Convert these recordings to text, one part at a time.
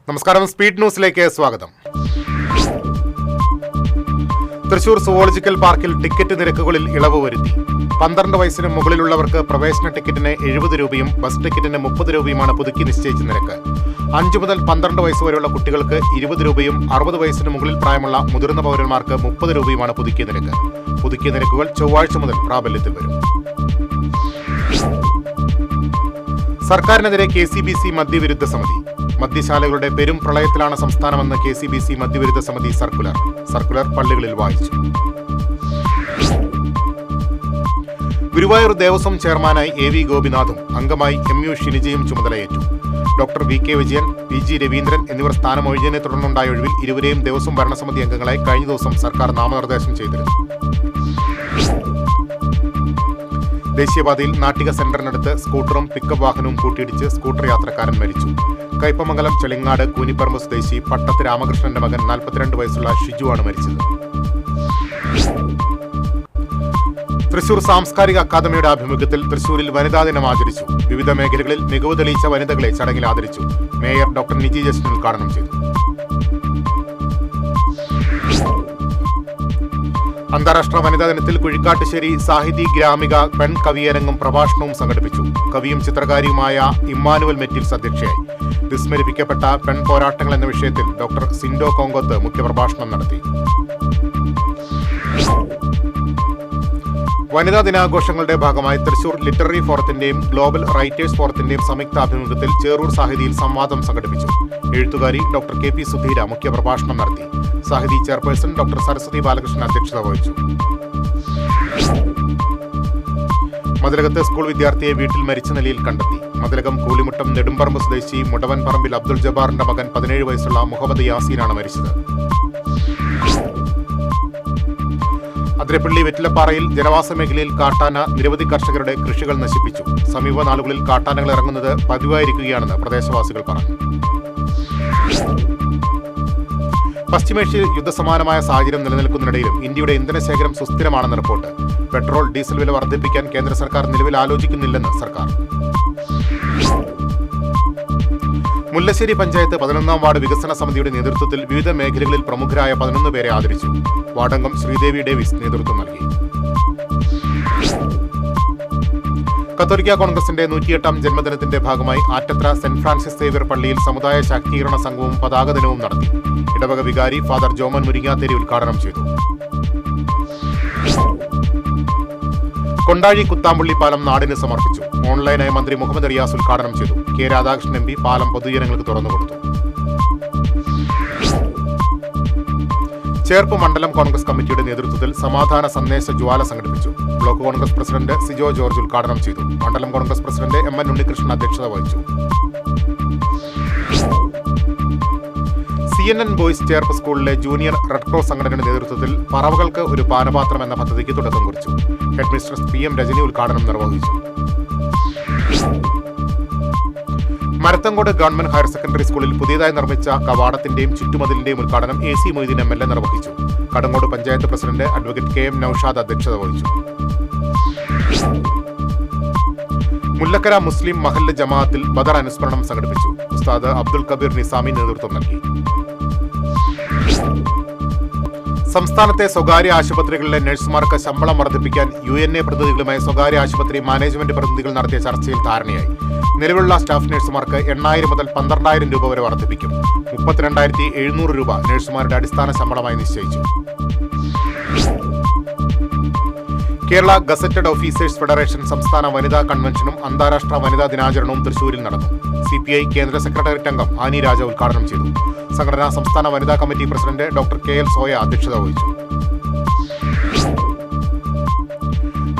നമസ്കാരം, സ്പീഡ് ന്യൂസിലേക്ക് സ്വാഗതം. തൃശൂർ സുവോളജിക്കൽ പാർക്കിൽ ടിക്കറ്റ് നിരക്കുകളിൽ ഇളവ് വരുത്തി. 12 വയസ്സിന് മുകളിലുള്ളവർക്ക് പ്രവേശന ടിക്കറ്റിന് 70 രൂപയും ബസ് ടിക്കറ്റിന് 30 രൂപയുമാണ് പുതുക്കി നിശ്ചയിച്ച നിരക്ക്. 5 മുതൽ 12 വയസ്സ് വരെയുള്ള കുട്ടികൾക്ക് 20 രൂപയും 60 വയസ്സിന് മുകളിൽ പ്രായമുള്ള മുതിർന്ന പൗരന്മാർക്ക് 30 രൂപയുമാണ് പുതുക്കിയ നിരക്ക്. പുതുക്കിയ നിരക്കുകൾ ചൊവ്വാഴ്ച മുതൽ പ്രാബല്യത്തിൽ വരും. സർക്കാരിനെതിരെ KCBC മദ്യവിരുദ്ധ സമിതി. മദ്യശാലകളുടെ പെരും പ്രളയത്തിലാണ് സംസ്ഥാനമെന്ന് KCBC മദ്യവിരുദ്ധ സമിതി സർക്കുലർ പള്ളികളിൽ വായിച്ചു. ഗുരുവായൂർ ദേവസ്വം ചെയർമാനായി AV ഗോപിനാഥും അംഗമായി MU ഷിനിജയും ചുമതലയേറ്റു. Doctor VK Vijayan, PG Raveendran എന്നിവർ സ്ഥാനമൊഴിഞ്ഞതിനെ തുടർന്നുണ്ടായ ഒഴിവിൽ ഇരുവരെയും ദേവസ്വം ഭരണസമിതി അംഗങ്ങളായി കഴിഞ്ഞ ദിവസം സർക്കാർ നാമനിർദ്ദേശം ചെയ്തിരുന്നു. ദേശീയപാതയിൽ നാട്ടിക സെന്ററിനടുത്ത് സ്കൂട്ടറും പിക്കപ്പ് വാഹനവും കൂട്ടിയിടിച്ച് സ്കൂട്ടർ യാത്രക്കാരൻ മരിച്ചു. കയ്പമംഗലം ചെളിങ്ങാട് കൂനിപ്പറമ്പ് സ്വദേശി പട്ടത്ത് രാമകൃഷ്ണന്റെ മകൻ 42 വയസ്സുള്ള ഷിജുവാണ് മരിച്ചത്. തൃശൂർ സാംസ്കാരിക അക്കാദമിയുടെ ആഭിമുഖ്യത്തിൽ തൃശൂരിൽ വനിതാ ദിനം ആചരിച്ചു. വിവിധ മേഖലകളിൽ മികവ് തെളിയിച്ച വനിതകളെ ചടങ്ങിൽ ആദരിച്ചു. മേയർ ഡോക്ടർ നിജി ജസ്റ്റിൻ ഉദ്ഘാടനം ചെയ്തു. അന്താരാഷ്ട്ര വനിതാ ദിനത്തിൽ കുഴിക്കാട്ടുശ്ശേരി സാഹിതി ഗ്രാമിക പെൺ കവിയരങ്ങും പ്രഭാഷണവും സംഘടിപ്പിച്ചു. കവിയും ചിത്രകാരിയുമായ ഇമ്മാനുവൽ മെറ്റിൽസ് അധ്യക്ഷയായി. വിസ്മരിപ്പിക്കപ്പെട്ട പെൺ പോരാട്ടങ്ങൾ എന്ന വിഷയത്തിൽ ഡോക്ടർ സിൻഡോ കോങ്കോത്ത് മുഖ്യപ്രഭാഷണം നടത്തി. വനിതാ ദിനാഘോഷങ്ങളുടെ ഭാഗമായി തൃശൂർ ലിറ്റററി ഫോറത്തിന്റെയും ഗ്ലോബൽ റൈറ്റേഴ്സ് ഫോറത്തിന്റെയും സംയുക്ത ആഭിമുഖ്യത്തിൽ ചേറൂർ സാഹിതിയിൽ സംവാദം സംഘടിപ്പിച്ചു. എഴുത്തുകാരി ഡോക്ടർ KP സുധീര മുഖ്യപ്രഭാഷണം നടത്തി. സാഹിതി ചെയർപേഴ്സൺ ഡോക്ടർ സരസ്വതി ബാലകൃഷ്ണൻ അധ്യക്ഷത വഹിച്ചു. മതിലകത്ത് സ്കൂൾ വിദ്യാർത്ഥിയെ വീട്ടിൽ മരിച്ച നിലയിൽ കണ്ടെത്തി. മതിലകം കൂളിമുട്ടം നെടുമ്പറമ്പ് സ്വദേശി മുടവൻ പറമ്പിൽ അബ്ദുൾ ജബ്ബാറിന്റെ മകൻ 17 വയസ്സുള്ള മുഹമ്മദ് യാസീനാണ് മരിച്ചത്. അതിരപ്പള്ളി വെറ്റിലപ്പാറയിൽ ജനവാസ മേഖലയിൽ കാട്ടാന നിരവധി കർഷകരുടെ കൃഷികൾ നശിപ്പിച്ചു. സമീപ നാളുകളിൽ കാട്ടാനകൾ ഇറങ്ങുന്നത് പതിവായിരിക്കുകയാണെന്ന് പ്രദേശവാസികൾ പറഞ്ഞു. പശ്ചിമേഷ്യയിൽ യുദ്ധസമാനമായ സാഹചര്യം നിലനിൽക്കുന്നതിനിടയിലും ഇന്ത്യയുടെ ഇന്ധനശേഖരം സുസ്ഥിരമാണെന്ന് റിപ്പോർട്ട്. പെട്രോൾ, ഡീസൽ വില വർദ്ധിപ്പിക്കാൻ കേന്ദ്ര സർക്കാർ നിലവിൽ ആലോചിക്കുന്നില്ലെന്ന് സർക്കാർ. മുല്ലശ്ശേരി പഞ്ചായത്ത് 11ാം വാർഡ് വികസന സമിതിയുടെ നേതൃത്വത്തിൽ വിവിധ മേഖലകളിൽ പ്രമുഖരായ 11 പേരെ ആദരിച്ചു. വാർഡംഗം ശ്രീദേവി ഡേവിസ് നേതൃത്വം നൽകി. കത്തോലിക്ക കോൺഗ്രസിന്റെ 108ാം ജന്മദിനത്തിന്റെ ഭാഗമായി ആറ്റത്ര സെന്റ് ഫ്രാൻസിസ് സേവ്യർ പള്ളിയിൽ സമുദായ ശാക്തീകരണ സംഘവും പതാക ദിനവും നടത്തി. ഇടവക വികാരി ഫാദർ ജോമൻ മുരിങ്ങാത്തേരി ഉദ്ഘാടനം ചെയ്തു. കൊണ്ടാഴി കുത്താമ്പള്ളി പാലം നാടിന് സമർപ്പിച്ചു. ഓൺലൈനായി മന്ത്രി മുഹമ്മദ് റിയാസ് ഉദ്ഘാടനം ചെയ്തു. K രാധാകൃഷ്ണൻ MP പാലം പൊതുജനങ്ങൾക്ക് തുറന്നുകൊടുത്തു. ചേർപ്പ് മണ്ഡലം കോൺഗ്രസ് കമ്മിറ്റിയുടെ നേതൃത്വത്തിൽ സമാധാന സന്ദേശ ജ്വാല സംഘടിപ്പിച്ചു. Block Congress president Sijo George ഉദ്ഘാടനം ചെയ്തു. മണ്ഡലം കോൺഗ്രസ് പ്രസിഡന്റ് MN ഉണ്ണികൃഷ്ണൻ അധ്യക്ഷത വഹിച്ചു. CNN ബോയ്സ് ചേർപ്പ് സ്കൂളിലെ ജൂനിയർ റെഡ് ക്രോസ് സംഘടനയുടെ നേതൃത്വത്തിൽ പറവകൾക്ക് ഒരു പാനപാത്രം എന്ന പദ്ധതിക്ക് തുടക്കം കുറിച്ചു. ഹെഡ് മിസ്ട്രസ് PM രജനി ഉദ്ഘാടനം നിർവഹിച്ചു. മരത്തങ്കോട് ഗവൺമെന്റ് ഹയർ സെക്കൻഡറി സ്കൂളിൽ പുതിയതായി നിർമ്മിച്ച കവാടത്തിന്റെയും ചുറ്റുമതിലിന്റെയും ഉദ്ഘാടനം AC മൊയ്തീൻ MLA നിർവഹിച്ചു. Kadangode panchayat president advocate KM Naushad അധ്യക്ഷത വഹിച്ചു. മുല്ലക്കര മുസ്ലിം മഹല്ല് ജമാഅത്തിൽ ബദർ അനുസ്മരണം സംഘടിപ്പിച്ചു. ഉസ്താദ് അബ്ദുൽ കബീർ നിസാമി നേതൃത്വം നൽകി. സംസ്ഥാനത്തെ സ്വകാര്യ ആശുപത്രികളിലെ നഴ്സുമാർക്ക് ശമ്പളം വർദ്ധിപ്പിക്കാൻ UNA പ്രതിനിധികളുമായി സ്വകാര്യ ആശുപത്രി മാനേജ്മെന്റ് പ്രതിനിധികൾ നടത്തിയ ചർച്ചയിൽ ധാരണയായി. നിലവിലുള്ള സ്റ്റാഫ് നഴ്സുമാർക്ക് 8,000 മുതൽ 12,000 രൂപ വരെ വർദ്ധിപ്പിക്കും. 32,700 രൂപ നഴ്സുമാരുടെ അടിസ്ഥാന ശമ്പളമായി നിശ്ചയിച്ചു. കേരള ഗസറ്റഡ് ഓഫീസേഴ്സ് ഫെഡറേഷൻ സംസ്ഥാന വനിതാ കൺവെൻഷനും അന്താരാഷ്ട്ര വനിതാ ദിനാചരണവും തൃശൂരിൽ നടന്നു. CPI കേന്ദ്ര സെക്രട്ടേറിയറ്റ് അംഗം ആനി രാജ ഉദ്ഘാടനം ചെയ്തു. സംഘടനാ സംസ്ഥാന വനിതാ committee president doctor KL soya അധ്യക്ഷത വഹിച്ചു.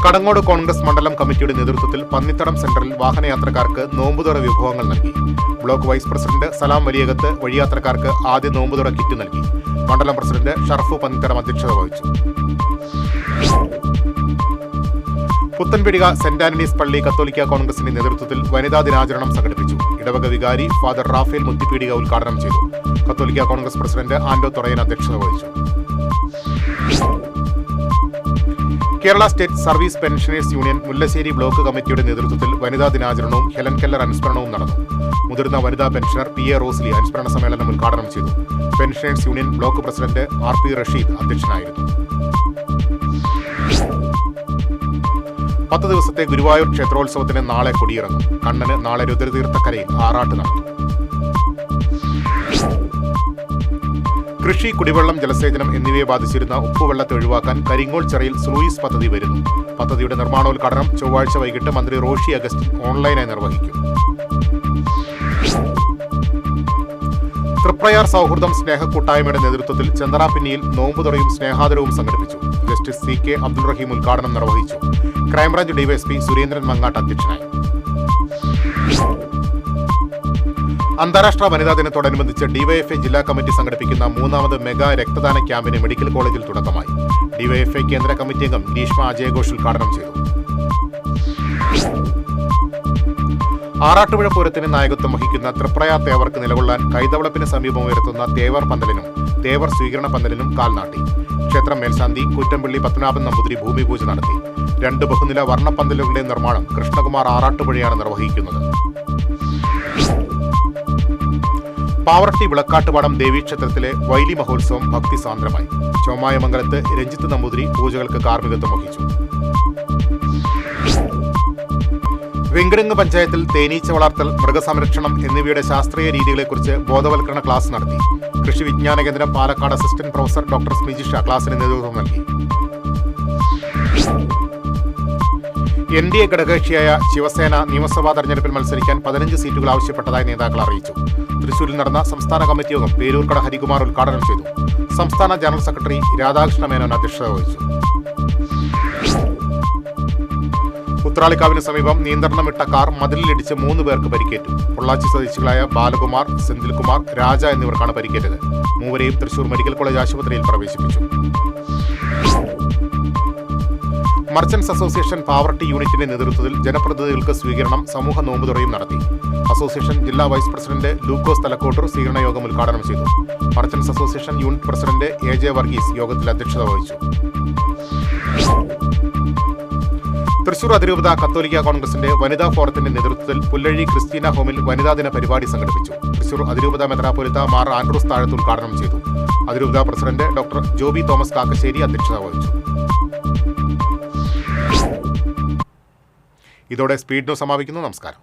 കടങ്ങോട് കോൺഗ്രസ് മണ്ഡലം കമ്മിറ്റിയുടെ നേതൃത്വത്തിൽ പന്നിത്തടം സെന്ററിൽ വാഹനയാത്രക്കാർക്ക് നോമ്പുതുറ വിഭവങ്ങൾ നൽകി. ബ്ലോക്ക് വൈസ് പ്രസിഡന്റ് സലാം വലിയകത്ത് വഴിയാത്രക്കാർക്ക് ആദ്യ നോമ്പുതുറ കിറ്റ് നൽകി. മണ്ഡലം പ്രസിഡന്റ് ഷർഫു പന്നിത്തടം അധ്യക്ഷത വഹിച്ചു. പുത്തൻപിടിക സെന്റ് ആന്റണീസ് പള്ളി കത്തോലിക്ക കോൺഗ്രസിന്റെ നേതൃത്വത്തിൽ വനിതാ ദിനാചരണം സംഘടിപ്പിച്ചു. ഇടവക വികാരി ഫാദർ റാഫേൽ മുത്തിപ്പീടിക ഉദ്ഘാടനം ചെയ്തു. കത്തോലിക്ക കോൺഗ്രസ് പ്രസിഡന്റ് ആൻഡോ തുറയൻ അധ്യക്ഷത വഹിച്ചു. Kerala state service pensioners union Mullassery block കമ്മിറ്റിയുടെ നേതൃത്വത്തിൽ വനിതാ ദിനാചരണവും ഹെലൻ കെല്ലർ അനുസ്മരണവും നടന്നു. മുതിർന്ന വനിതാ പെൻഷനർ PA റോസ്ലി അനുസ്മരണ സമ്മേളനം ഉദ്ഘാടനം ചെയ്തു. Pensioners union block president RP Rasheed അധ്യക്ഷനായിരുന്നു. 10 ദിവസത്തെ ഗുരുവായൂർ ക്ഷേത്രോത്സവത്തിന് നാളെ കൊടിയിറങ്ങും. കണ്ണന് നാളെ രുദ്രതീർത്ഥക്കരയിൽ ആറാട്ട് നടത്തും. കൃഷി, കുടിവെള്ളം, ജലസേചനം എന്നിവയെ ബാധിച്ചിരുന്ന ഉപ്പുവെള്ളത്തെ ഒഴിവാക്കാൻ കരിങ്ങോൾ ചിറയിൽ സ്ലൂയിസ് പദ്ധതി വരുന്നു. പദ്ധതിയുടെ നിർമ്മാണോദ്ഘാടനം ചൊവ്വാഴ്ച വൈകിട്ട് മന്ത്രി റോഷി അഗസ്റ്റിൻ ഓൺലൈനായി നിർവഹിക്കും. തൃപ്രയാർ സൗഹൃദം സ്നേഹക്കൂട്ടായ്മയുടെ നേതൃത്വത്തിൽ ചെന്തറാപ്പിന്നിയിൽ നോമ്പുതുറയും സ്നേഹാദരവും സംഘടിപ്പിച്ചു. ജസ്റ്റിസ് CK അബ്ദുൾ റഹീം ഉദ്ഘാടനം നിർവഹിച്ചു. ക്രൈംബ്രാഞ്ച് DYSP സുരേന്ദ്രൻ മങ്ങാട്ട് അധ്യക്ഷനായി. അന്താരാഷ്ട്ര വനിതാ ദിനത്തോടനുബന്ധിച്ച് DYFI ജില്ലാ കമ്മിറ്റി സംഘടിപ്പിക്കുന്ന 3ാമത് മെഗാ രക്തദാന ക്യാമ്പിന് മെഡിക്കൽ കോളേജിൽ തുടക്കമായി. DYFI കേന്ദ്ര കമ്മിറ്റി അംഗം ഗ്രീഷ്മ അജയഘോഷ് ഉദ്ഘാടനം ചെയ്തു. ആറാട്ടുപുഴ പൂരത്തിന് നായകത്വം വഹിക്കുന്ന തൃപ്രയാർ തേവർക്ക് നിലകൊള്ളാൻ കൈതവളപ്പിന് സമീപം ഉയർത്തുന്ന തേവർ പന്തലിനും തേവർ സ്വീകരണ പന്തലിനും കാൽനാട്ടി. ക്ഷേത്രം മേൽശാന്തി കൂറ്റമ്പള്ളി പത്മനാഭൻ നമ്പൂതിരി ഭൂമിപൂജ നടത്തി. 2 ബഹുനില വർണ്ണപ്പന്തലുകളുടെ നിർമ്മാണം കൃഷ്ണകുമാർ ആറാട്ടുപുഴയാണ് നിർവഹിക്കുന്നത്. പാവർട്ടി വിളക്കാട്ടുപാടം ദേവീക്ഷേത്രത്തിലെ വൈലി മഹോത്സവം ഭക്തിസാന്ദ്രമായി. ചോമായമംഗലത്ത് രഞ്ജിത്ത് നമ്പൂതിരി പൂജകൾക്ക് കാർമ്മികത്വം വഹിച്ചു. വെങ്കിടങ്ങ് പഞ്ചായത്തിൽ തേനീച്ച വളർത്തൽ, മൃഗസംരക്ഷണം എന്നിവയുടെ ശാസ്ത്രീയ രീതികളെക്കുറിച്ച് ബോധവൽക്കരണ ക്ലാസ് നടത്തി. കൃഷി വിജ്ഞാന കേന്ദ്രം പാലക്കാട് അസിസ്റ്റന്റ് പ്രൊഫസർ ഡോക്ടർ സ്മിജിഷ ക്ലാസിന് നേതൃത്വം നൽകി. NDA ഘടകകക്ഷിയായ ശിവസേന നിയമസഭാ തെരഞ്ഞെടുപ്പിൽ മത്സരിക്കാൻ 15 സീറ്റുകൾ ആവശ്യപ്പെട്ടതായി നേതാക്കൾ അറിയിച്ചു. തൃശൂരിൽ നടന്ന സംസ്ഥാന കമ്മിറ്റി യോഗം പേരൂർക്കട ഹരികുമാർ ഉദ്ഘാടനം ചെയ്തു. സംസ്ഥാന ജനറൽ സെക്രട്ടറി രാധാകൃഷ്ണ മേനോൻ അധ്യക്ഷത വഹിച്ചു. ഉത്രാളിക്കാവിന് സമീപം നിയന്ത്രണം വിട്ട കാർ മതിലിലിടിച്ച് 3 പേർക്ക് പരിക്കേറ്റു. പൊള്ളാച്ചി സ്വദേശികളായ ബാലകുമാർ, സെന്തിൽകുമാർ, രാജ എന്നിവർക്കാണ് പരിക്കേറ്റത്. 3 തൃശൂർ മെഡിക്കൽ കോളേജ് ആശുപത്രിയിൽ പ്രവേശിപ്പിച്ചു. മർച്ചന്റ്സ് അസോസിയേഷൻ പാവർട്ടി യൂണിറ്റിന്റെ നേതൃത്വത്തിൽ ജനപ്രതിനിധികൾക്ക് സ്വീകരണം, സമൂഹ നോമ്പുതുറയും നടത്തി. അസോസിയേഷൻ ജില്ലാ വൈസ് പ്രസിഡന്റ് ലൂക്കോസ് തലക്കോട്ടൂർ സ്വീകരണ യോഗം ഉദ്ഘാടനം ചെയ്തു. Merchants association unit president AJ Varghese യോഗത്തിൽ അധ്യക്ഷത വഹിച്ചു. തൃശൂർ അതിരൂപത കത്തോലിക്ക കോൺഗ്രസിന്റെ വനിതാ ഫോറത്തിന്റെ നേതൃത്വത്തിൽ പുല്ലഴി ക്രിസ്റ്റീന ഹോമിൽ വനിതാ ദിന പരിപാടി സംഘടിപ്പിച്ചു. തൃശൂർ അതിരൂപത മെത്രാപ്പൊലീത്ത മാർ ആൻഡ്രൂസ് താഴത്ത് ഉദ്ഘാടനം ചെയ്തു. അതിരൂപത president doctor Joby Thomas Kakkassery അധ്യക്ഷത വഹിച്ചു. ഇതോടെ സ്പീഡ് ന്യൂസ് സമാപിക്കുന്നു. നമസ്കാരം.